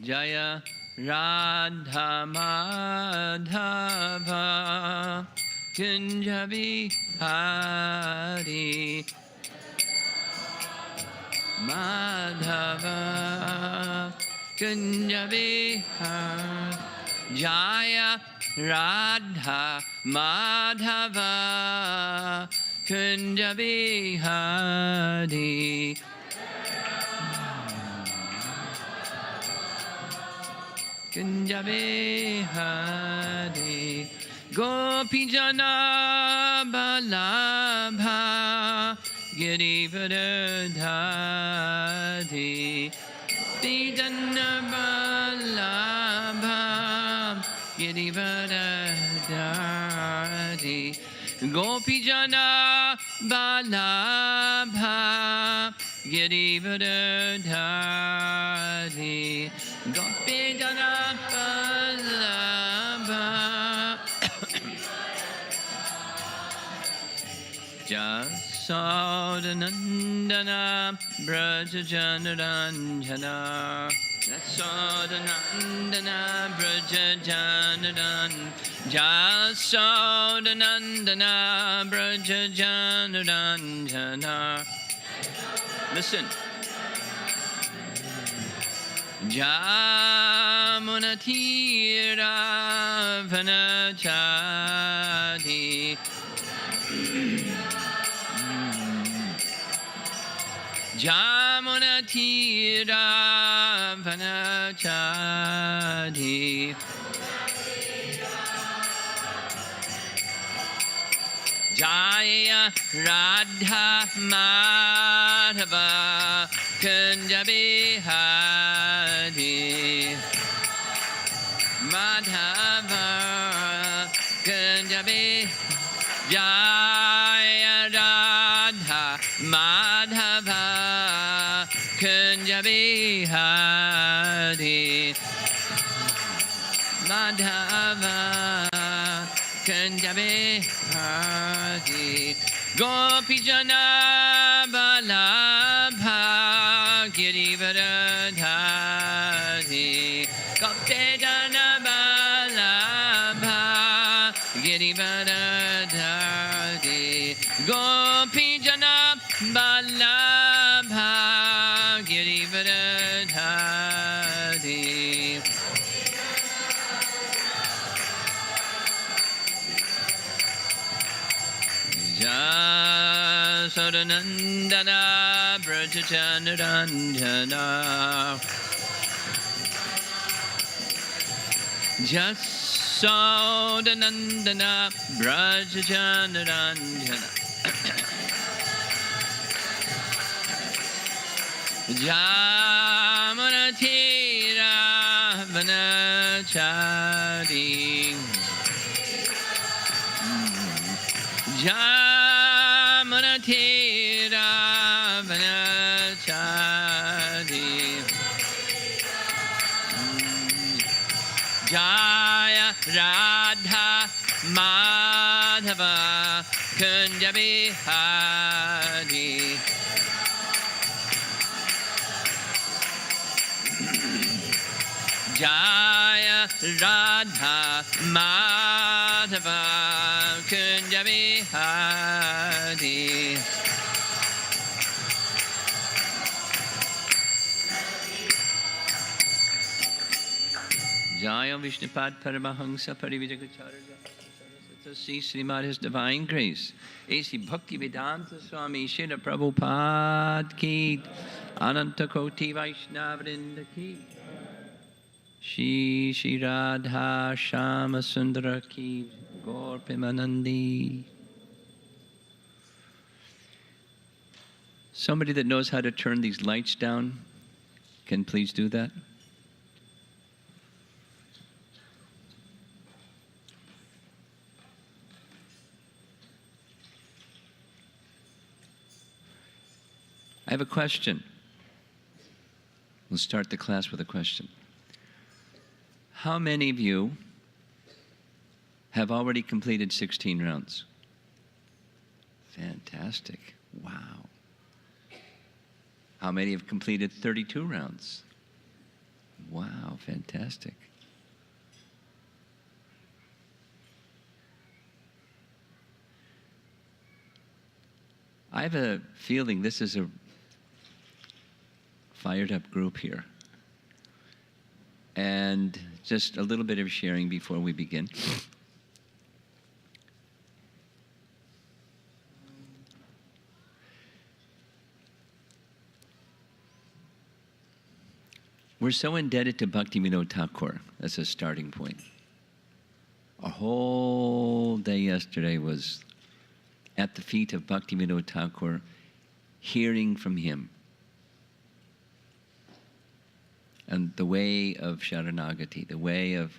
Jaya Radha Madhava Kunja Bihari Madhava Kunja Bihari Jaya Radha Madhava Kunja Bihari Kunja Bihari Gopijana Balabha Girivardhari Pijana Balabha Girivardhari Gopijana Balabha Girivardhari Gopijana Balabha Jasodanandana Brajajanarandjana Jasodanandana Brajajanaran Jasodanandana Brajajanaranjana. Listen. Jamunatira Vanachadi Jamunatira Vanachadi Jaya Radha Madhava Kunja Bihari Madhava Kunja Bihari Jaya Radha Madhava Kunja Bihari Madhava Kunja Bihari Gopijana Balabha Girivardhari Gopijana Balabha Girivardhari Gopijana Balabha Girivardhari Jasodanandana Brajajanaranjana Jasodanandana Brajajanaranjana Jamunatira Vanachari Jamunatira Vanachari Jaya Radha Madhava Kunja Bihari Jaya Radha Madhava Kunja Bihari Jaya Vishnupad Paramahamsa Parivijakacharya Saraswati Srimad His Divine Grace A.C. Bhakti Vedanta Swami Srila Prabhupada Ki Ananta Koti Vaishnavrinda Ki Shri Radha Shama Sundara Ki Gaur Premanandi. Somebody that knows how to turn these lights down can please do that. I have a question. We'll start the class with a question. How many of you have already completed 16 rounds? Fantastic. Wow. How many have completed 32 rounds? wow, fantastic. I have a feeling this is a fired up group here. And just a little bit of sharing before we begin. We're so indebted to Bhaktivinoda Thakur as a starting point. Our whole day yesterday was at the feet of Bhaktivinoda Thakur, hearing from him. And the way of Sharanagati, the way of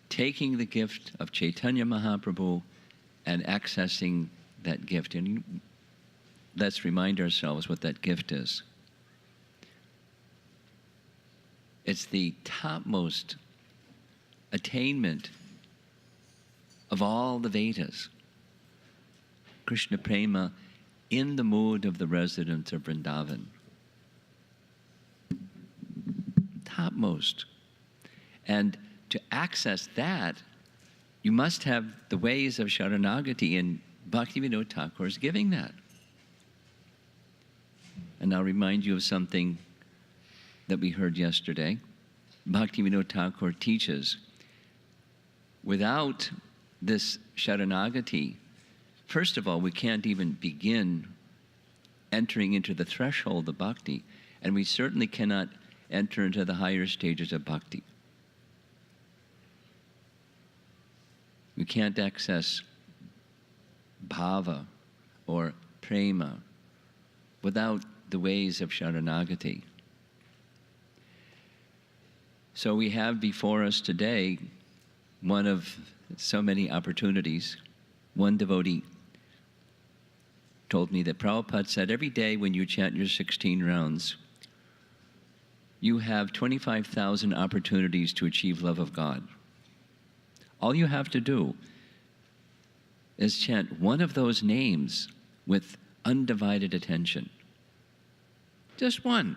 taking the gift of Chaitanya Mahaprabhu and accessing that gift. And let's remind ourselves what that gift is. It's the topmost attainment of all the Vedas. Krishna Prema in the mood of the residents of Vrindavan. Topmost. And to access that, you must have the ways of Sharanagati, and Bhaktivinoda Thakur is giving that. And I'll remind you of something that we heard yesterday. Bhaktivinoda Thakur teaches, without this Sharanagati, first of all, we can't even begin entering into the threshold of bhakti, and we certainly cannot enter into the higher stages of bhakti. We can't access bhava or prema without the ways of Sharanagati. So we have before us today one of so many opportunities. One devotee told me that Prabhupada said every day when you chant your 16 rounds, you have 25,000 opportunities to achieve love of God. All you have to do is chant one of those names with undivided attention. Just one.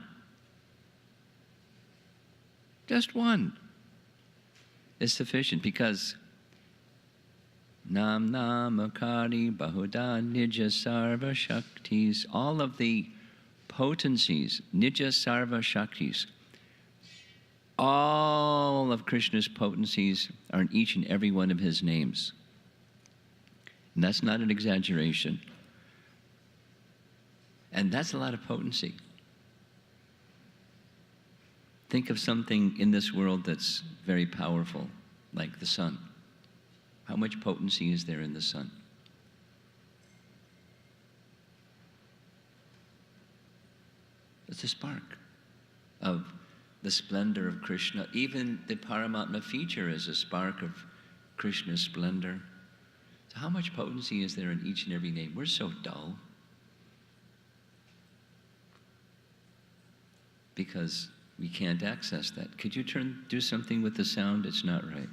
Just one is sufficient, because Nam Namakari Bahuda Nija Sarva Shaktis, all of the potencies, Nija Sarva Shaktis, all of Krishna's potencies are in each and every one of his names. And that's not an exaggeration. And that's a lot of potency. Think of something in this world that's very powerful, like the sun. How much potency is there in the sun? It's a spark of the splendor of Krishna. Even the Paramatma feature is a spark of Krishna's splendor. So how much potency is there in each and every name? We're so dull. Because we can't access that. Could you do something with the sound? It's not right.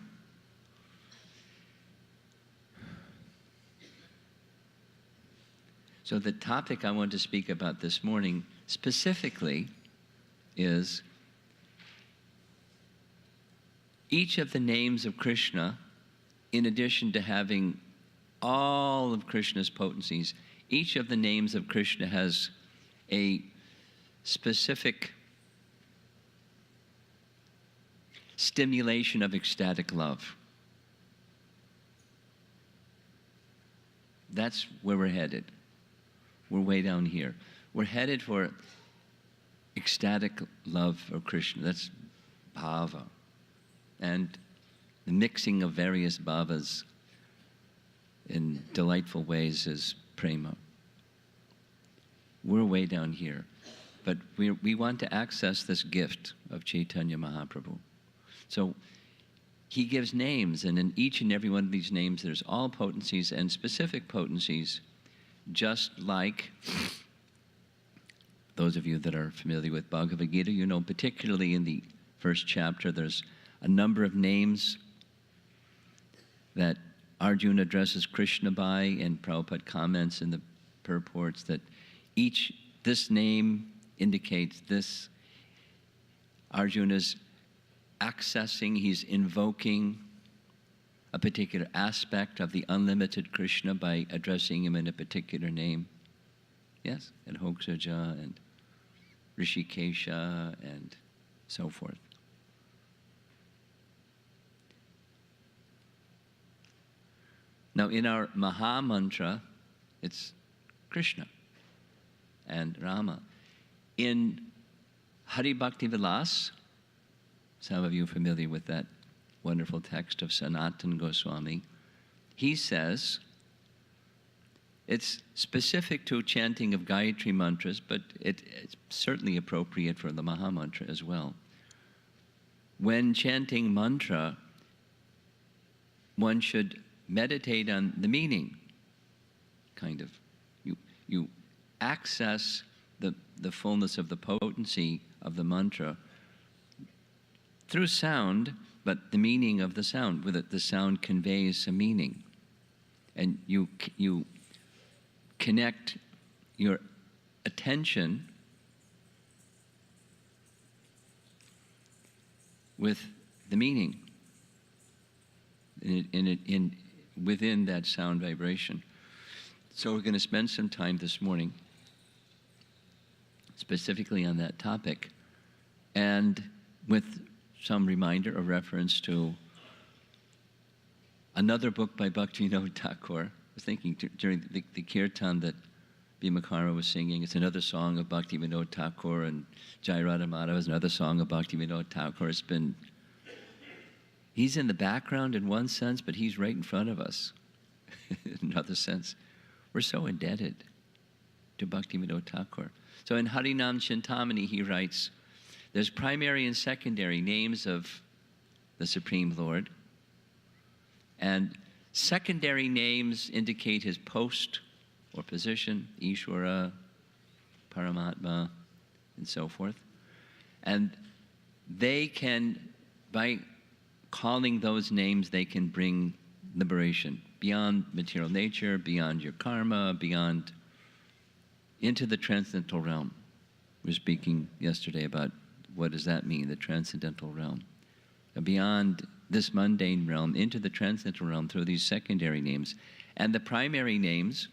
So the topic I want to speak about this morning specifically is each of the names of Krishna, in addition to having all of Krishna's potencies, each of the names of Krishna has a specific stimulation of ecstatic love. That's where we're headed. We're way down here. We're headed for ecstatic love of Krishna. That's bhava. And the mixing of various bhavas in delightful ways is prema. We're way down here. But we want to access this gift of Chaitanya Mahaprabhu. So he gives names, and in each and every one of these names there's all potencies and specific potencies, just like those of you that are familiar with Bhagavad Gita, you know, particularly in the first chapter, there's a number of names that Arjuna addresses Krishna by, and Prabhupada comments in the purports that this name indicates this, Arjuna's accessing, he's invoking a particular aspect of the unlimited Krishna by addressing him in a particular name. Yes, and Hoksaja and Rishikesha and so forth. Now in our Maha Mantra, it's Krishna and Rama. In Hari Bhakti Vilas, some of you are familiar with that wonderful text of Sanatana Goswami, he says, it's specific to chanting of Gayatri mantras, but it's certainly appropriate for the Maha Mantra as well. When chanting mantra, one should meditate on the meaning, kind of. You access the fullness of the potency of the mantra through sound, but the meaning of the sound, with it, the sound conveys a meaning. And you connect your attention with the meaning within that sound vibration. So we're going to spend some time this morning specifically on that topic, and with some reminder or reference to another book by Bhaktivinoda Thakur. I was thinking during the kirtan that Bhimakara was singing, it's another song of Bhaktivinoda Thakur, and Jai Radha Madhava is another song of Bhaktivinoda Thakur. He's in the background in one sense, but he's right in front of us in another sense. We're so indebted to Bhaktivinoda Thakur. So in Harinam Chintamani he writes, there's primary and secondary names of the Supreme Lord, and secondary names indicate his post or position, Ishvara, Paramatma, and so forth. And they can, by calling those names, they can bring liberation beyond material nature, beyond your karma, beyond, into the transcendental realm. We were speaking yesterday about what does that mean, the transcendental realm. Beyond this mundane realm, into the transcendental realm through these secondary names. And the primary names,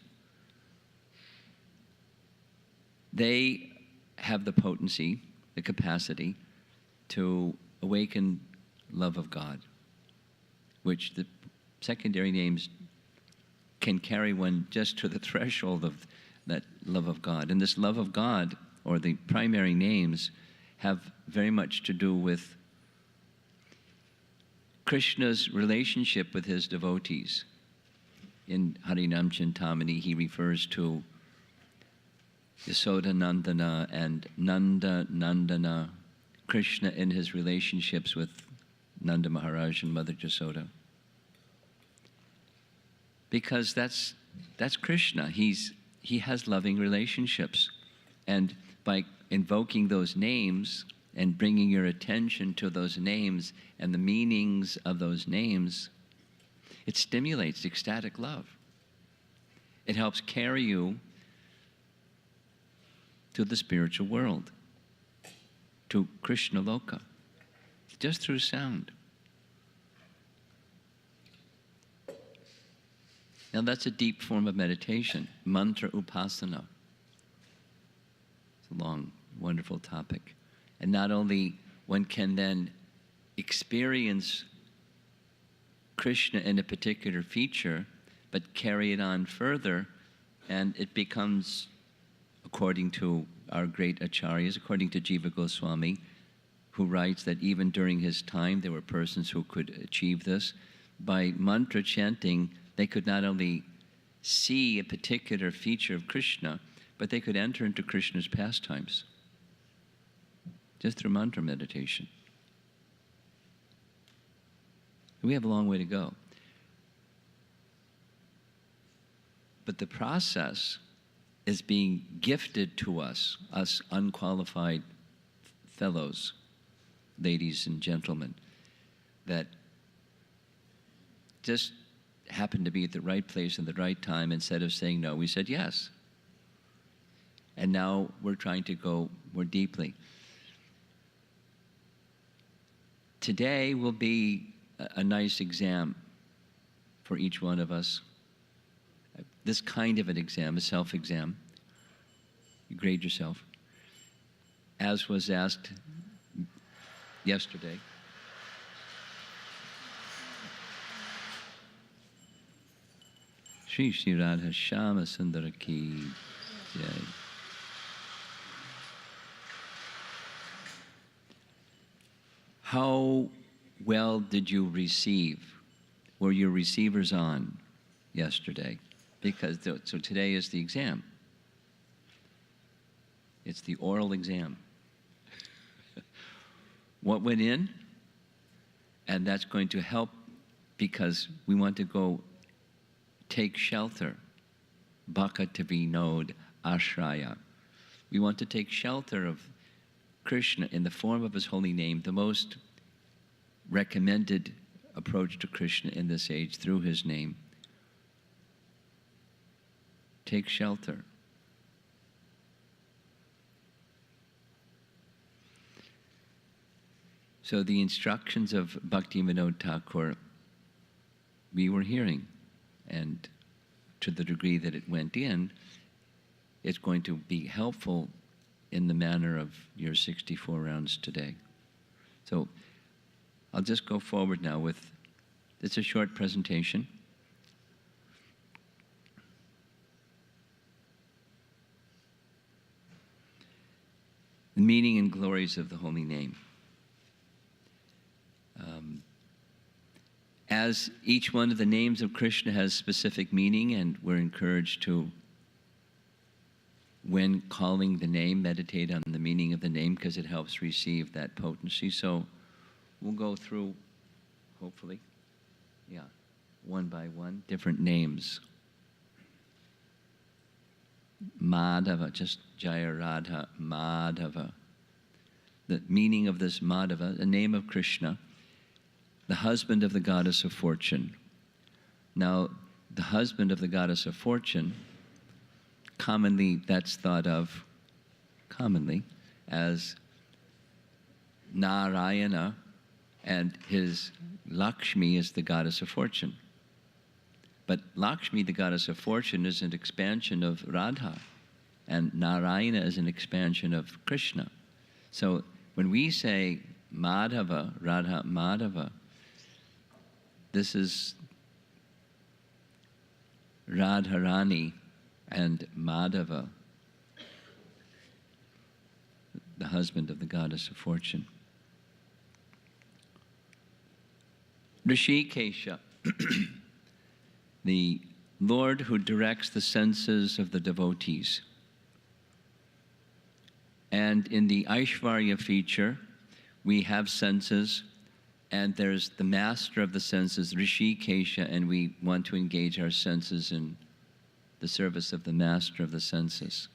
they have the potency, the capacity to awaken love of God, which the secondary names can carry one just to the threshold of that love of God. And this love of God, or the primary names, have very much to do with Krishna's relationship with his devotees. In Harinam Chintamani, he refers to Yasoda Nandana and Nanda Nandana, Krishna in his relationships with Nanda Maharaj and Mother Yasoda. Because that's Krishna. He has loving relationships. And by invoking those names and bringing your attention to those names and the meanings of those names, it stimulates ecstatic love. It helps carry you to the spiritual world, to Krishna Loka, just through sound. Now that's a deep form of meditation, mantra upasana. It's a long, wonderful topic. And not only one can then experience Krishna in a particular feature, but carry it on further, and it becomes, according to our great acharyas, according to Jiva Goswami, who writes that even during his time there were persons who could achieve this. By mantra chanting, they could not only see a particular feature of Krishna, but they could enter into Krishna's pastimes just through mantra meditation. We have a long way to go. But the process is being gifted to us unqualified fellows, ladies and gentlemen, that just happened to be at the right place at the right time. Instead of saying no, we said yes. And now we're trying to go more deeply. today will be a nice exam for each one of us. This kind of an exam, a self-exam. You grade yourself. As was asked yesterday. Shri Shri Radha Shama Sundara Ki Jai. How well did you receive? Were your receivers on yesterday? Because, so today is the exam. It's the oral exam. What went in? And that's going to help because we want to go take shelter. Bhaka Vinod Ashraya. We want to take shelter of Krishna in the form of his holy name, the most recommended approach to Krishna in this age through his name. Take shelter. So the instructions of Bhakti Vinod Thakur we were hearing, and to the degree that it went in, it's going to be helpful in the manner of your 64 rounds today. So I'll just go forward now with, it's a short presentation. The meaning and glories of the holy name. As each one of the names of Krishna has specific meaning, and we're encouraged to, when calling the name, meditate on the meaning of the name because it helps receive that potency. So we'll go through, hopefully, one by one, different names. Madhava, just Jaya Radha Madhava. The meaning of this Madhava, the name of Krishna, the husband of the goddess of fortune. Now, the husband of the goddess of fortune, commonly that's thought of, as Narayana, and his Lakshmi is the goddess of fortune. But Lakshmi, the goddess of fortune, is an expansion of Radha, and Narayana is an expansion of Krishna. So when we say Madhava, Radha Madhava, this is Radharani and Madhava, the husband of the goddess of fortune. Rishikesha, the Lord who directs the senses of the devotees. And in the Aishvarya feature, we have senses, and there's the master of the senses, Rishikesha, and we want to engage our senses in the service of the master of the senses.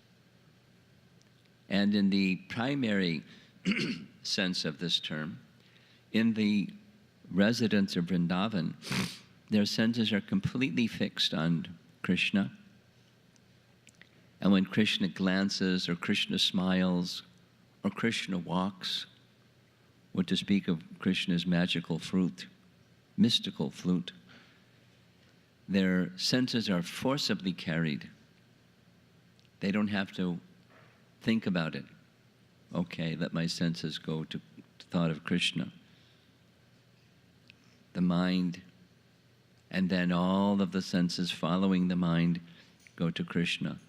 And in the primary sense of this term, in the residents of Vrindavan, their senses are completely fixed on Krishna. And when Krishna glances, or Krishna smiles, or Krishna walks, or to speak of Krishna's magical flute, mystical flute, their senses are forcibly carried. They don't have to think about it. Okay, let my senses go to thought of Krishna. The mind, and then all of the senses following the mind go to Krishna,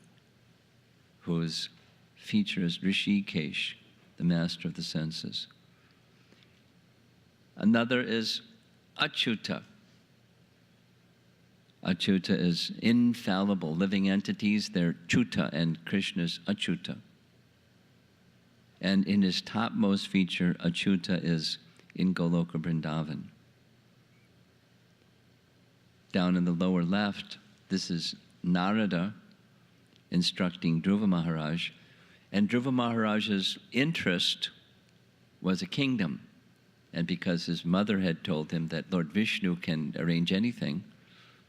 whose feature is Rishikesh, the master of the senses. Another is Achyuta. Achyuta is infallible, living entities. They're Chuta, and Krishna's Achyuta. And in his topmost feature, Achyuta is in Goloka Vrindavan. Down in the lower left, this is Narada instructing Dhruva Maharaj. And Dhruva Maharaj's interest was a kingdom. And because his mother had told him that Lord Vishnu can arrange anything,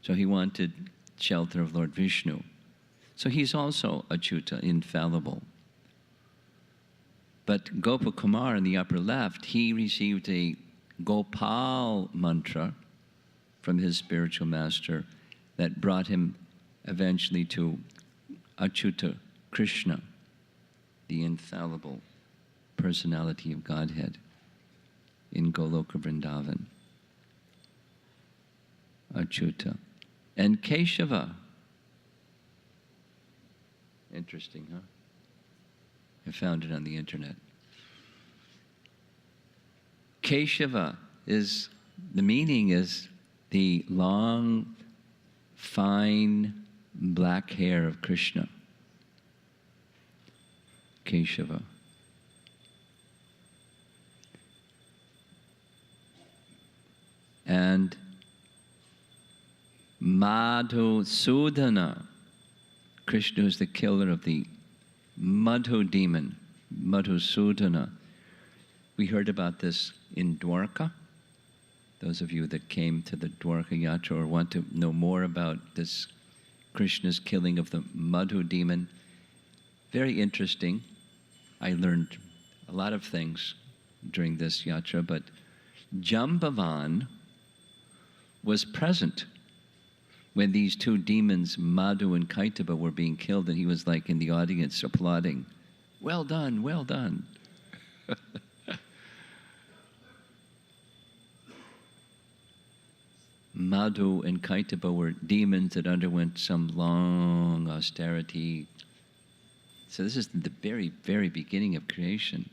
so he wanted shelter of Lord Vishnu. So he's also Achyuta, infallible. But Gopakumar in the upper left, he received a Gopal mantra from his spiritual master that brought him eventually to Achyuta Krishna, the infallible personality of Godhead in Goloka Vrindavan. Achyuta. And Keshava. Interesting, huh? I found it on the internet. Keshava is, the meaning is the long, fine, black hair of Krishna. Keshava. And Madhusudana. Krishna is the killer of the Madhu demon, Madhusudana. We heard about this in Dwarka. Those of you that came to the Dwarka Yatra or want to know more about this Krishna's killing of the Madhu demon, very interesting. I learned a lot of things during this yatra, but Jambavan was present when these two demons, Madhu and Kaitaba, were being killed, and he was like in the audience applauding. Well done, well done. Madhu and Kaitaba were demons that underwent some long austerity. So this is the very, very beginning of creation.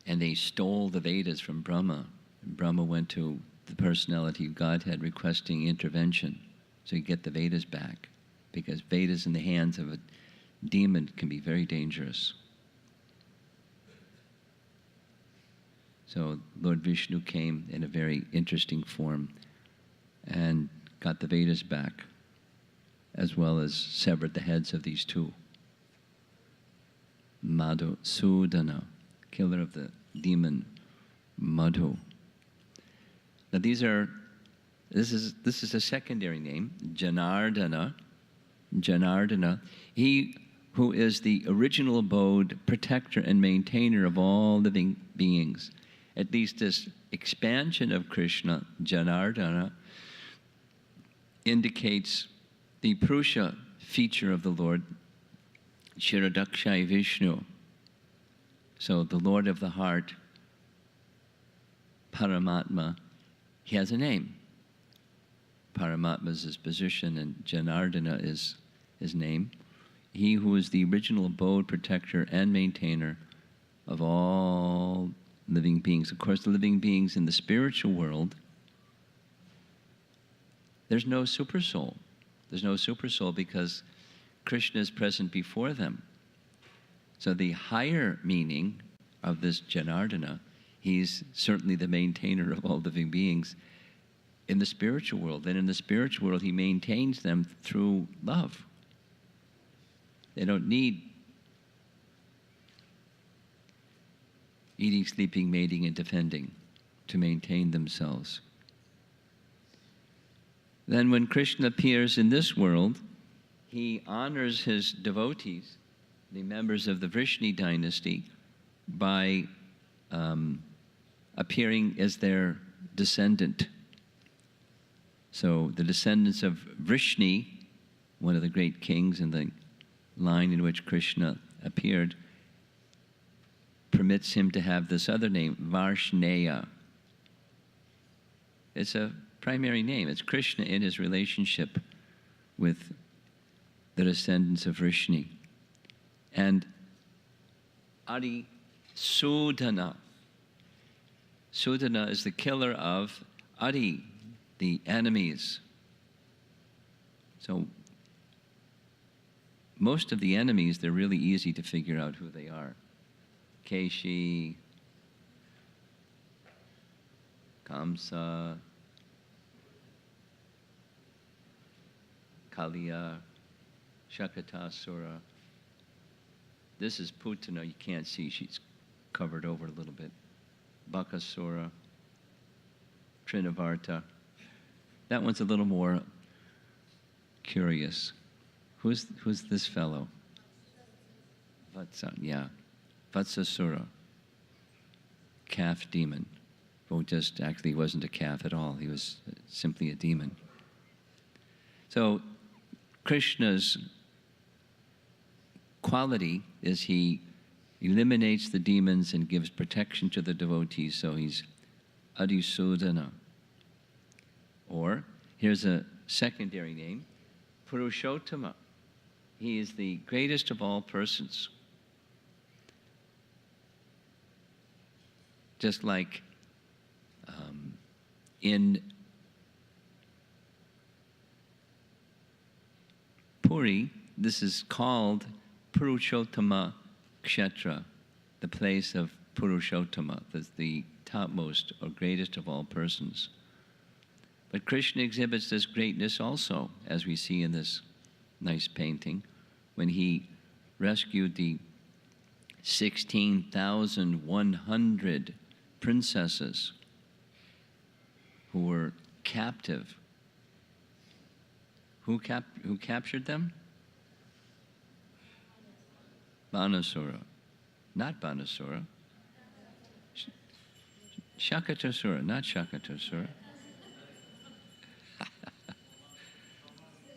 And they stole the Vedas from Brahma. And Brahma went to the personality of Godhead requesting intervention so he get the Vedas back. Because Vedas in the hands of a demon can be very dangerous. So Lord Vishnu came in a very interesting form and got the Vedas back, as well as severed the heads of these two. Madhusudana, killer of the demon Madhu. Now this is a secondary name, Janardana. Janardana, he who is the original abode, protector, and maintainer of all living beings. At least this expansion of Krishna, Janardana, indicates the Purusha feature of the Lord, Shiradakshai Vishnu. So the Lord of the heart, Paramatma, he has a name. Paramatma is his position, and Janardana is his name. He who is the original abode, protector, and maintainer of all living beings. Of course, the living beings in the spiritual world, there's no supersoul. There's no supersoul because Krishna is present before them. So the higher meaning of this Janardana, he's certainly the maintainer of all living beings in the spiritual world. And in the spiritual world, he maintains them through love. They don't need eating, sleeping, mating, and defending to maintain themselves. Then when Krishna appears in this world, he honors his devotees, the members of the Vrishni dynasty, by appearing as their descendant. So the descendants of Vrishni, one of the great kings in the line in which Krishna appeared, permits him to have this other name, Varshneya. It's a primary name. It's Krishna in his relationship with the descendants of Vrishni. And Adi Sudana. Sudana is the killer of Adi, the enemies. So most of the enemies, they're really easy to figure out who they are. Keshi, Kamsa, Kaliya, Shakatasura. This is Putana, you can't see, she's covered over a little bit. Bakasura, Trinavarta. That one's a little more curious. Who's this fellow? Vatsa, yeah. Vatsasura. calf demon, who just actually wasn't a calf at all. He was simply a demon. So Krishna's quality is he eliminates the demons and gives protection to the devotees, so he's Adisudana. Or, here's a secondary name, Purushottama. He is the greatest of all persons. Just like in Puri, this is called Purushottama Kshetra, the place of Purushottama, the topmost or greatest of all persons. But Krishna exhibits this greatness also, as we see in this nice painting, when he rescued the 16,100 princesses who were captive. Who captured them? Banasura. Not Banasura. Shakatasura, not Shakatasura.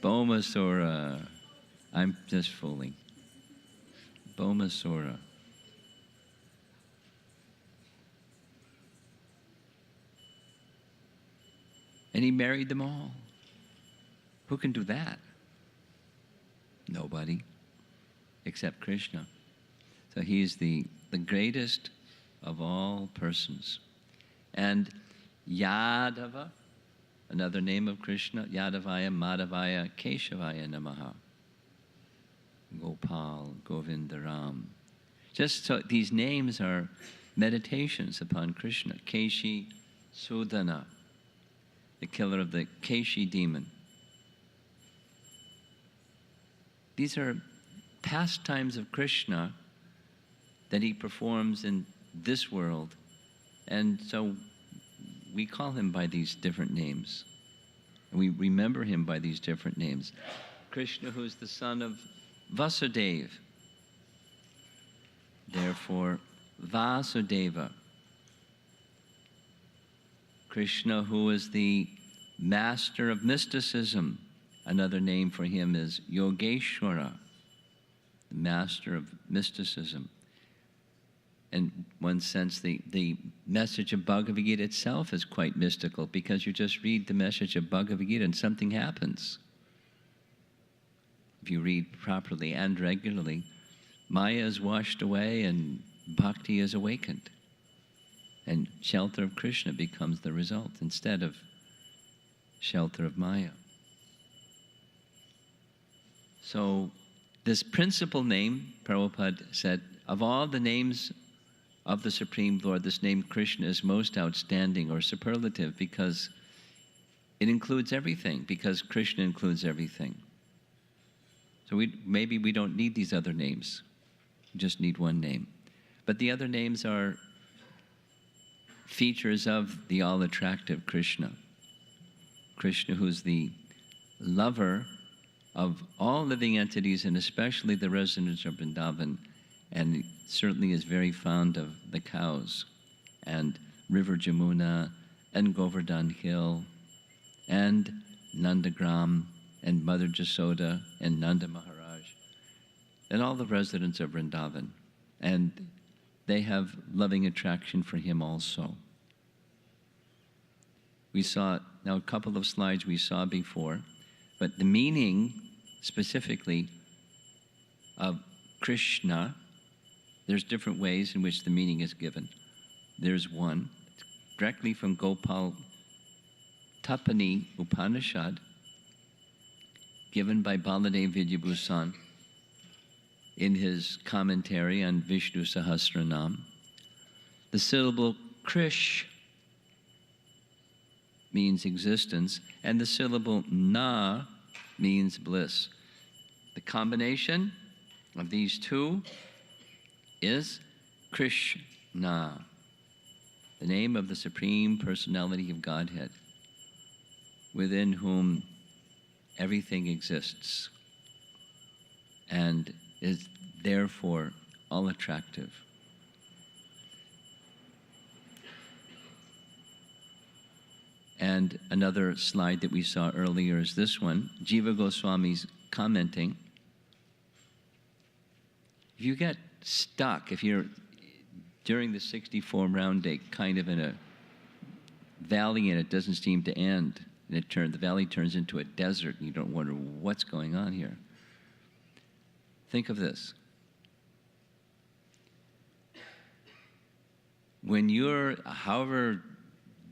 Bomasura. I'm just fooling. Bomasura. And he married them all. Who can do that? Nobody, except Krishna. So he's the greatest of all persons. And Yadava, another name of Krishna, Yadavaya, Madhavaya, Keshavaya Namaha. Gopal, Govindaram. Just so these names are meditations upon Krishna. Keshi Sudana, the killer of the Keshi demon. These are pastimes of Krishna that he performs in this world, and so we call him by these different names. And we remember him by these different names. Krishna, who is the son of Vasudeva, therefore Vasudeva. Krishna, who is the master of mysticism, another name for him is Yogeshwara, the master of mysticism. In one sense, the message of Bhagavad Gita itself is quite mystical, because you just read the message of Bhagavad Gita and something happens. If you read properly and regularly, Maya is washed away and Bhakti is awakened. And shelter of Krishna becomes the result instead of shelter of Maya. So this principal name, Prabhupada said, of all the names of the Supreme Lord, this name Krishna is most outstanding or superlative, because it includes everything, because Krishna includes everything. So maybe we don't need these other names. We just need one name. But the other names are features of the all-attractive Krishna. Krishna, who's the lover of all living entities, and especially the residents of Vrindavan, and certainly is very fond of the cows, and River Jamuna, and Govardhan Hill, and Nandagram, and Mother Jasoda, and Nanda Maharaj, and all the residents of Vrindavan. And they have loving attraction for him also. We saw, now a couple of slides we saw before, but the meaning specifically of Krishna, there's different ways in which the meaning is given. There's one, directly from Gopal Tapani Upanishad, given by Baladev Vidyabhusan in his commentary on Vishnu Sahasranam. The syllable Krish means existence, and the syllable Na means bliss. The combination of these two is Krishna, the name of the Supreme Personality of Godhead, within whom everything exists and is therefore all attractive. And another slide that we saw earlier is this one. Jiva Goswami's commenting. If you get stuck, if you're during the 64 round day kind of in a valley and it doesn't seem to end, and the valley turns into a desert and you don't wonder what's going on here. Think of this. When you're, however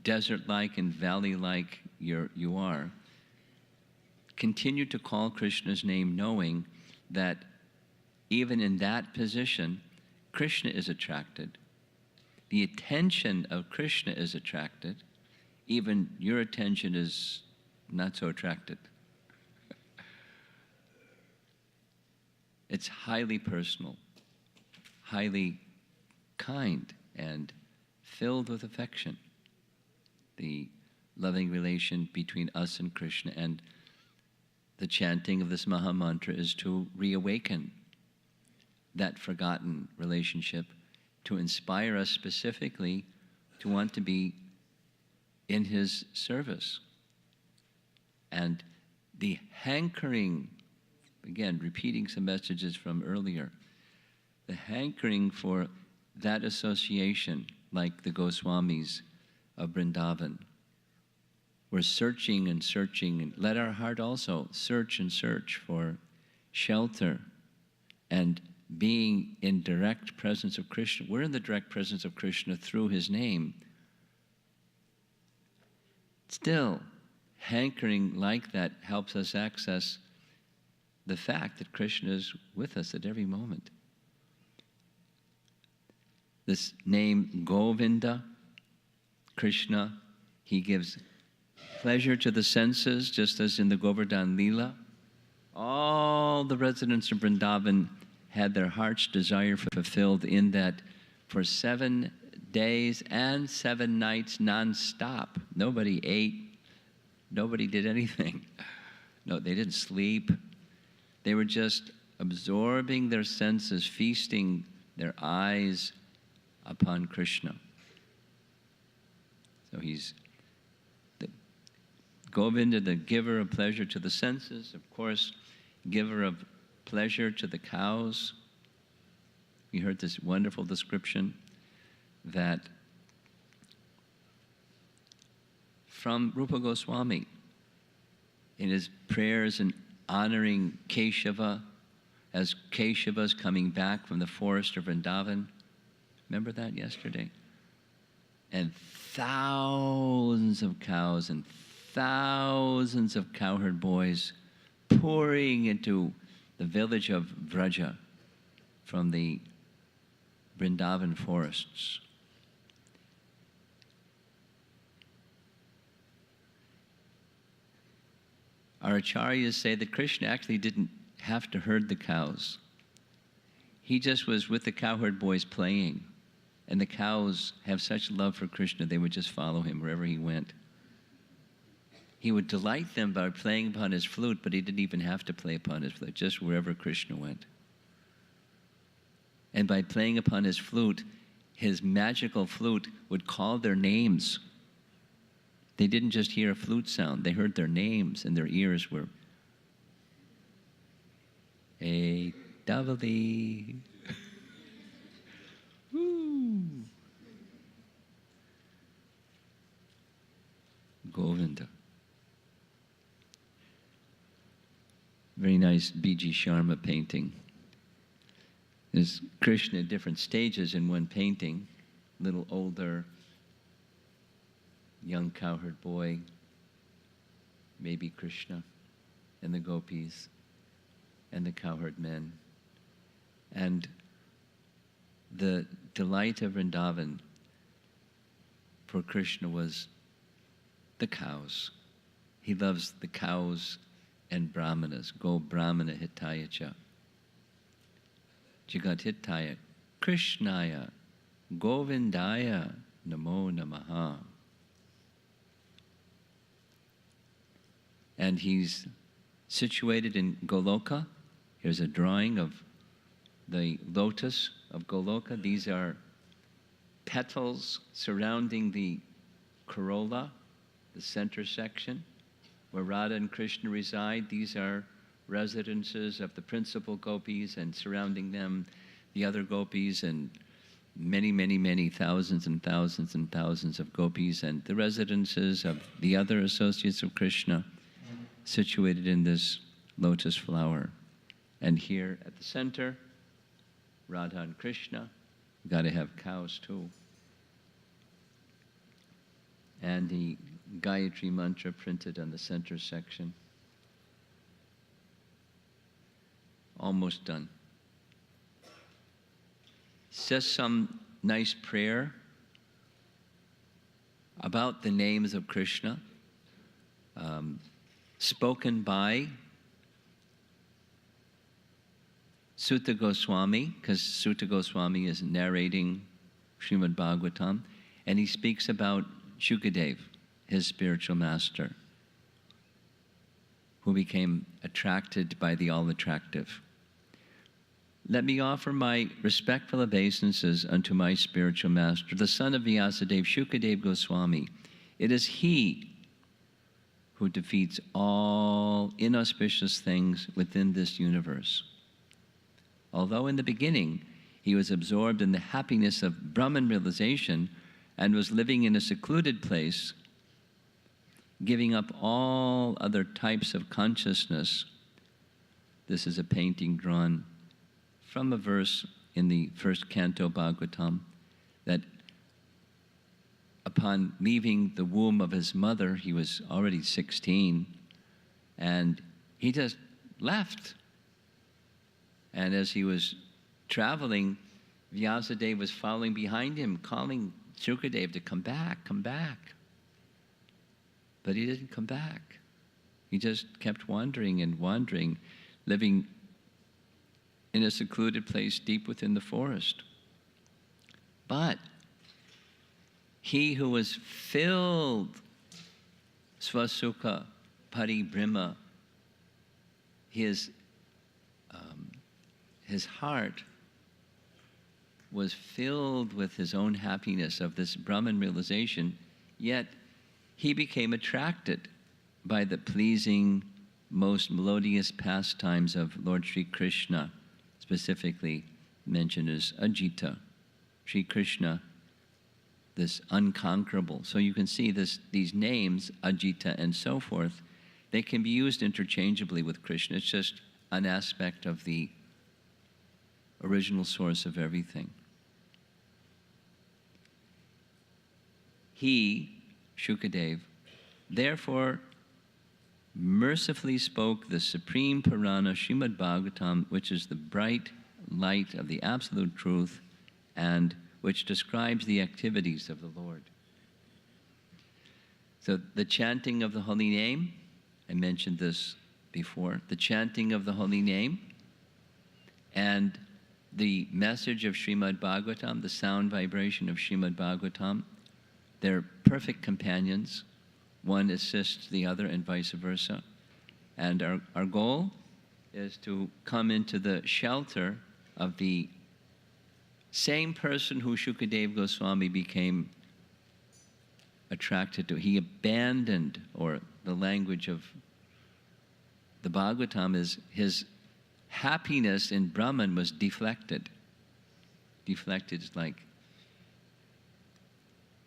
desert-like and valley-like you are, continue to call Krishna's name knowing that even in that position, Krishna is attracted. The attention of Krishna is attracted. Even your attention is not so attracted. It's highly personal, highly kind, and filled with affection. The loving relation between us and Krishna, and the chanting of this Maha Mantra is to reawaken that forgotten relationship, to inspire us specifically to want to be in his service. And the hankering, again, repeating some messages from earlier, the hankering for that association, like the Goswamis of Vrindavan. We're searching and searching, and let our heart also search and search for shelter and being in direct presence of Krishna. We're in the direct presence of Krishna through his name. Still, hankering like that helps us access the fact that Krishna is with us at every moment. This name Govinda, Krishna, he gives pleasure to the senses, just as in the Govardhan Leela. All the residents of Vrindavan had their heart's desire fulfilled in that for 7 days and 7 nights non-stop. Nobody ate, nobody did anything. No, they didn't sleep. They were just absorbing their senses, feasting their eyes upon Krishna. So he's the Govinda, the giver of pleasure to the senses, of course, giver of pleasure to the cows. We heard this wonderful description that from Rupa Goswami in his prayers and honoring Keshava as Keshava's coming back from the forest of Vrindavan. Remember that yesterday? And thousands of cows and thousands of cowherd boys pouring into the village of Vraja from the Vrindavan forests. Our acharyas say that Krishna actually didn't have to herd the cows. He just was with the cowherd boys playing. And the cows have such love for Krishna, they would just follow him wherever he went. He would delight them by playing upon his flute, but he didn't even have to play upon his flute, just wherever Krishna went. And by playing upon his flute, his magical flute would call their names. They didn't just hear a flute sound, they heard their names, and their ears were, "Hey, Davali." Woo. Govinda. Very nice B.G. Sharma painting. There's Krishna at different stages in one painting. Little older, young cowherd boy, maybe Krishna, and the gopis, and the cowherd men. And the delight of Vrindavan for Krishna was the cows. He loves the cows and brahmanas. Go brahmana hitaya cha. Jagat hitaya Krishnaya Govindaya namo namaha. And he's situated in Goloka. Here's a drawing of the lotus of Goloka. These are petals surrounding the corolla, the center section where Radha and Krishna reside. These are residences of the principal gopis, and surrounding them, the other gopis and many, many, many thousands and thousands and thousands of gopis, and the residences of the other associates of Krishna situated in this lotus flower. And here at the center, Radha and Krishna. You've got to have cows too. And the Gayatri mantra printed on the center section. Almost done. Says some nice prayer about the names of Krishna, spoken by Sutta Goswami, because Sutta Goswami is narrating Srimad Bhagavatam, and he speaks about Shukadev, his spiritual master, who became attracted by the all-attractive. Let me offer my respectful obeisances unto my spiritual master, the son of Vyasadeva, Shukadev Goswami. It is he who defeats all inauspicious things within this universe. Although in the beginning he was absorbed in the happiness of Brahman realization and was living in a secluded place, giving up all other types of consciousness. This is a painting drawn from a verse in the first canto Bhagavatam, that upon leaving the womb of his mother, he was already 16, and he just left. And as he was traveling, Vyasadeva was following behind him, calling Shukadev to come back, come back. But he didn't come back. He just kept wandering and wandering, living in a secluded place deep within the forest. But he who was filled, Swasukha Paribrima, his heart was filled with his own happiness of this Brahman realization, yet he became attracted by the pleasing, most melodious pastimes of Lord Sri Krishna, specifically mentioned as Ajita. Sri Krishna, this unconquerable. So you can see these names, Ajita and so forth, they can be used interchangeably with Krishna. It's just an aspect of the original source of everything. He, Shukadev, therefore mercifully spoke the supreme Purana, Srimad Bhagavatam, which is the bright light of the absolute truth and which describes the activities of the Lord. So the chanting of the holy name, I mentioned this before, the chanting of the holy name and the message of Srimad Bhagavatam, the sound vibration of Srimad Bhagavatam, they're perfect companions. One assists the other and vice versa. And our goal is to come into the shelter of the same person who Shukadev Goswami became attracted to. He abandoned, or the language of the Bhagavatam is, his happiness in Brahman was deflected. Deflected is like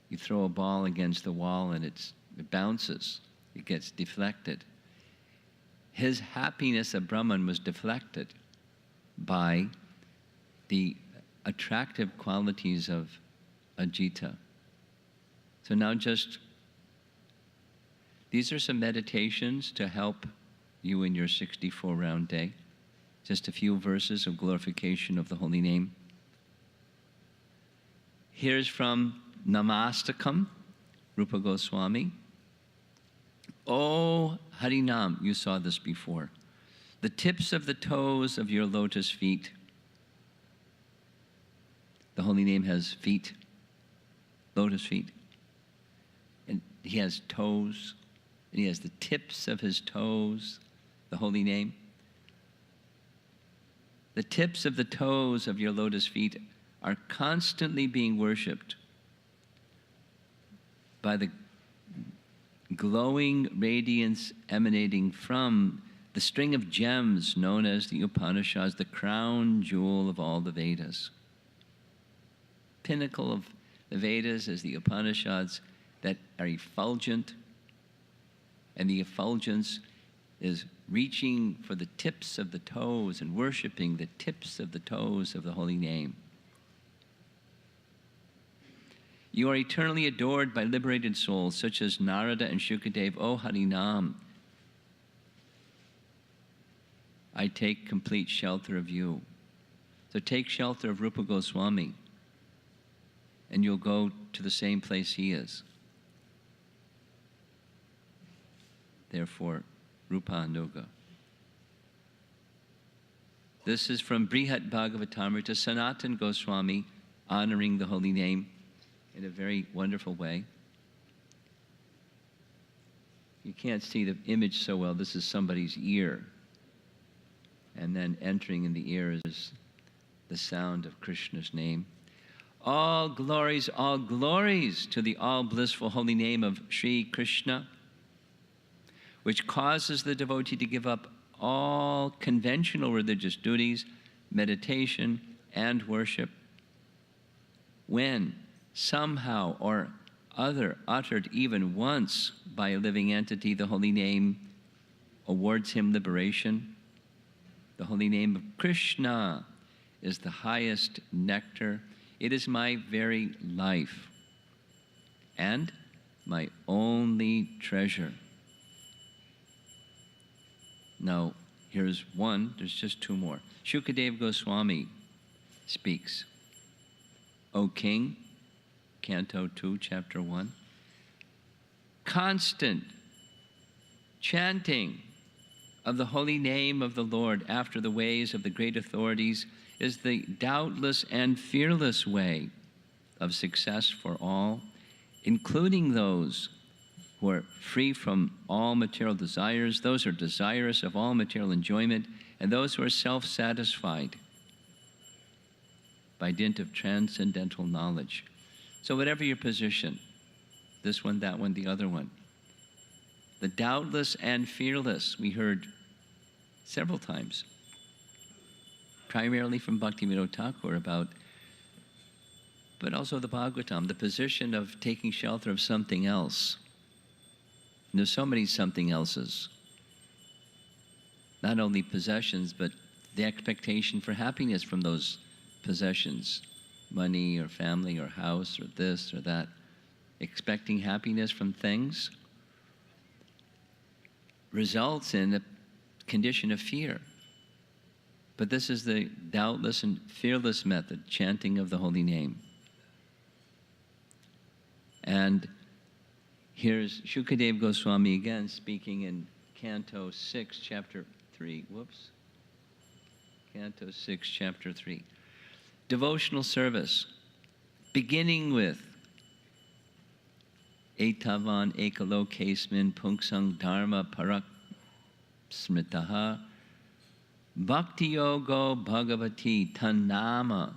you throw a ball against the wall and it bounces, it gets deflected. His happiness of Brahman was deflected by the attractive qualities of Ajita. So now these are some meditations to help you in your 64-round day. Just a few verses of glorification of the holy name. Here's from Namastakam, Rupa Goswami. Oh Harinam, you saw this before. The tips of the toes of your lotus feet. The holy name has feet, lotus feet. And he has toes, and he has the tips of his toes, the holy name. The tips of the toes of your lotus feet are constantly being worshipped by the glowing radiance emanating from the string of gems known as the Upanishads, the crown jewel of all the Vedas. Pinnacle of the Vedas is the Upanishads that are effulgent, and the effulgence is reaching for the tips of the toes and worshiping the tips of the toes of the holy name. You are eternally adored by liberated souls such as Narada and Shukadev. O Harinam, I take complete shelter of you. So take shelter of Rupa Goswami, and you'll go to the same place he is. Therefore, Rupa Anuga. This is from Brihat Bhagavatamrita, Sanatan Goswami, honoring the holy name in a very wonderful way. You can't see the image so well. This is somebody's ear. And then entering in the ear is the sound of Krishna's name. All glories to the all-blissful holy name of Sri Krishna, which causes the devotee to give up all conventional religious duties, meditation, and worship. When somehow or other, uttered even once by a living entity, the holy name awards him liberation. The holy name of Krishna is the highest nectar. It is my very life and my only treasure. Now, here's one, there's just two more. Shukadev Goswami speaks. O King, Canto 2, Chapter 1. Constant chanting of the holy name of the Lord after the ways of the great authorities is the doubtless and fearless way of success for all, including those who are free from all material desires, those who are desirous of all material enjoyment, and those who are self-satisfied by dint of transcendental knowledge. So whatever your position, this one, that one, the other one, the doubtless and fearless, we heard several times, primarily from Bhaktivinoda Thakur about, but also the Bhagavatam, the position of taking shelter of something else. And there's so many something else's. Not only possessions, but the expectation for happiness from those possessions. Money or family or house or this or that. Expecting happiness from things results in a condition of fear. But this is the doubtless and fearless method, chanting of the holy name. And here's Shukadev Goswami again speaking in Canto 6, Chapter 3. Canto 6, Chapter 3. Devotional service, beginning with Etavan Ekalokesmin Punksang Dharma Parak Smritaha Bhakti Yogo Bhagavati Tanama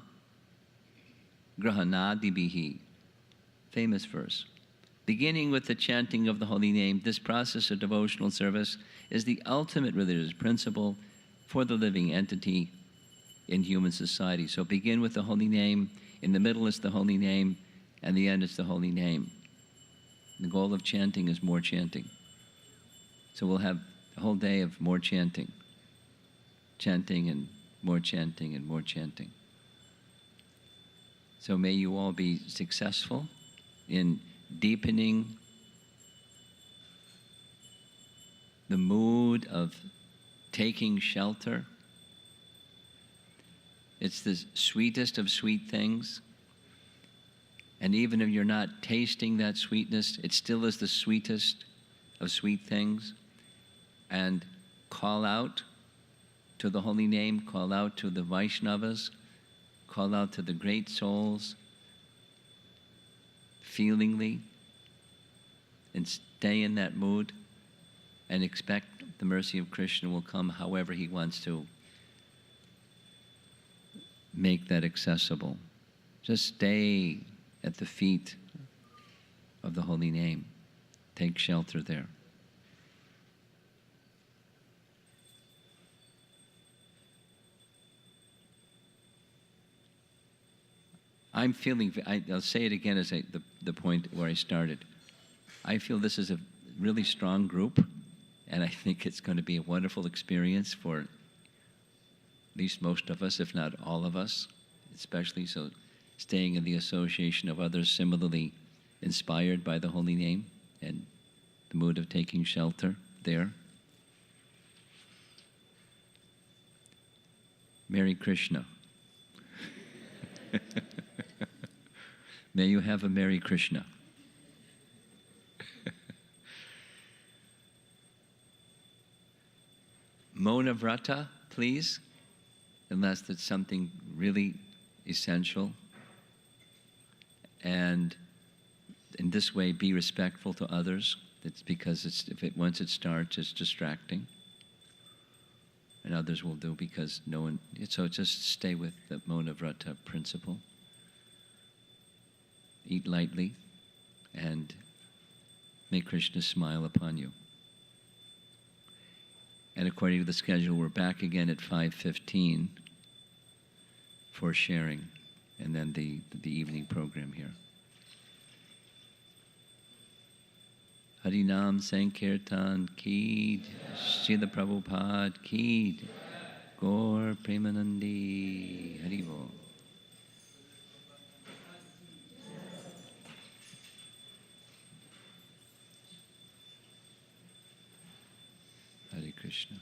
Grahanadibihi. Famous verse. Beginning with the chanting of the holy name, this process of devotional service is the ultimate religious principle for the living entity in human society. So begin with the holy name, in the middle is the holy name, and the end is the holy name. The goal of chanting is more chanting. So we'll have a whole day of more chanting. Chanting and more chanting and more chanting. So may you all be successful in deepening the mood of taking shelter. It's the sweetest of sweet things. And even if you're not tasting that sweetness, it still is the sweetest of sweet things. And call out to the holy name, call out to the Vaishnavas, call out to the great souls, feelingly, and stay in that mood, and expect the mercy of Krishna will come however he wants to make that accessible. Just stay at the feet of the holy name. take shelter there. I'm feeling, I'll say it again as the point where I started. I feel this is a really strong group, and I think it's going to be a wonderful experience for at least most of us, if not all of us, especially so staying in the association of others similarly inspired by the holy name and the mood of taking shelter there. Merry Krishna. May you have a Merry Krishna. Mona Vrata, please, unless it's something really essential. And in this way, be respectful to others. It's because once it starts, it's distracting. And others will do because no one, so just stay with the Mona Vrata principle. Eat lightly, and may Krishna smile upon you. And according to the schedule, we're back again at 5:15 for sharing, and then the evening program here. Harinam Sankirtan ki, Srila Prabhupada ki, Gaur Premanandi, Haribo. Hare Krishna.